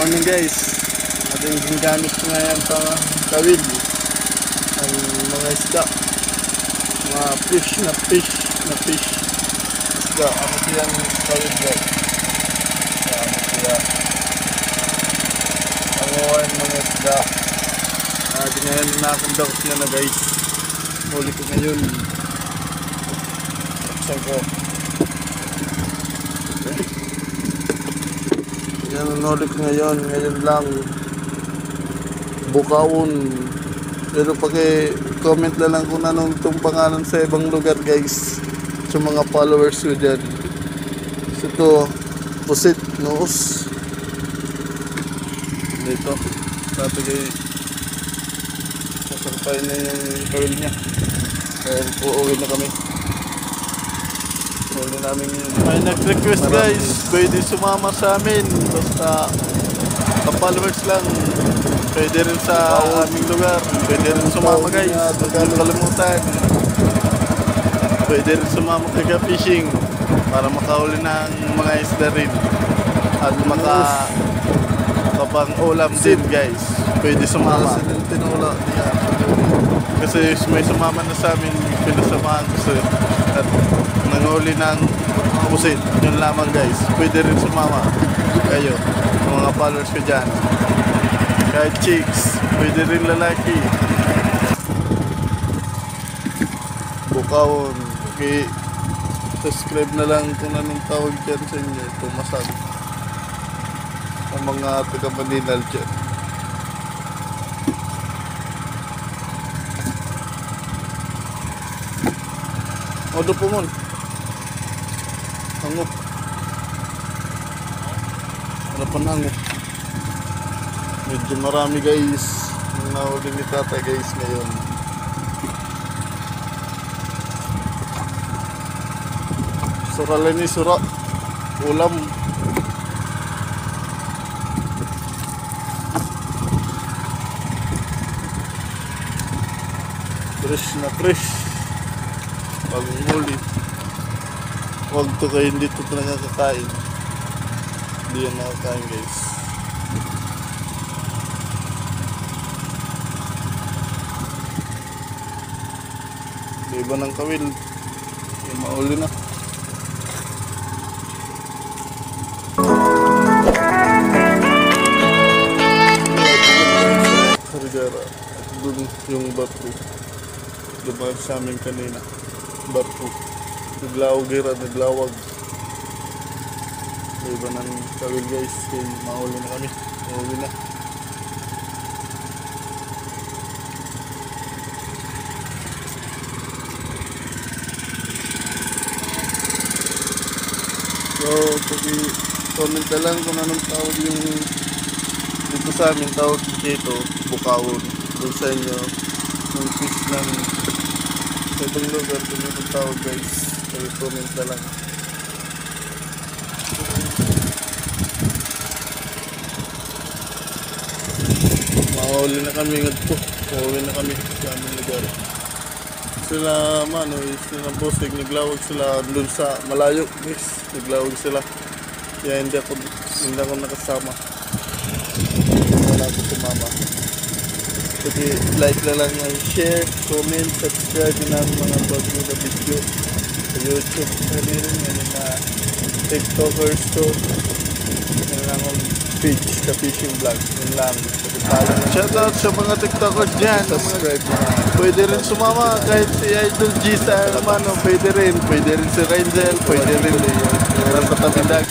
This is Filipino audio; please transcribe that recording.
Morning guys, ating ginagamit ngayon sa kawil ang mga isda, mga fish isda. Ano siya ang kawil guys? Ano siya ang mga isda. Ngayon nakakundok sila na guys. Huli ko ngayon. Buksan ko. Yan ang huli ko ngayon lang. Bukawon. Pero paki-comment na lang kung anong itong pangalan sa ibang lugar guys. Sa mga followers ko dyan. So ito, pusit noos. Dito. Sabi kayo, sasampayin na yung kawil niya. Kaya uuwi na kami. Huli namin yun. Ay nag-request guys, pwede sumama sa amin. Basta ka-followers lang. Pwede rin sa aming lugar. Pwede rin sumama guys. Huwag nyo kalimutan. Pwede rin sumama kaya fishing para makahuli ng mga isda rin. At makapang ulam din guys. Pwede sumama. Kasi may sumama na sa amin, pinasamahan ko at nanghuli ng pusit. Yun lamang guys. Pwede rin sumama kayo, mga followers ko dyan. Kahit chicks, pwede rin lalaki. Bukawon. Okay, subscribe na lang kung anong tawag dyan sa inyo. Tumasag ang mga taga-Manila dyan. Odo po mon. Hangop. Wala pa hangop. Medyo marami guys. Ang nahuli ni tatay guys ngayon. Sura ni sura. Ulam. Fresh na fresh. Bagong huli. Huwag to kayo hindi ito nakakakain. Hindi yan nakakain guys. Iba ng kawil. Yung mauli na. Harigara. Doon yung barko. Dumaan sa amin kanina. Barko. Naglawag. Iba ng kawil guys. Mauli na kami. Mauli na. So, pag-comment na lang kung anong tawag yung dito sa amin, tawag dito, bukawon. Doon sa inyo, yung fish ng sa ibang lugar, kung anong tawag guys, pag-comment na lang. Mawawali na kami ngadto, mawawali na kami sa aming lugar. Sila mano, silang posig, naglawag sila doon sa malayo guys, naglawag sila. Kaya hindi ako nakasama. Wala ako sumama. Kasi like na lang yan, share, comment, subscribe din ang mga bago na video sa YouTube. Pwede rin yan na TikTokers ko. Yan lang ang page, ka fishing vlog. Yan lang. Shoutout sa mga TikTokers dyan. Subscribe na. Pwede rin sumama kahit si Idol G sa naman. Pwede rin si Renzel. Pwede rin sa Tamindag.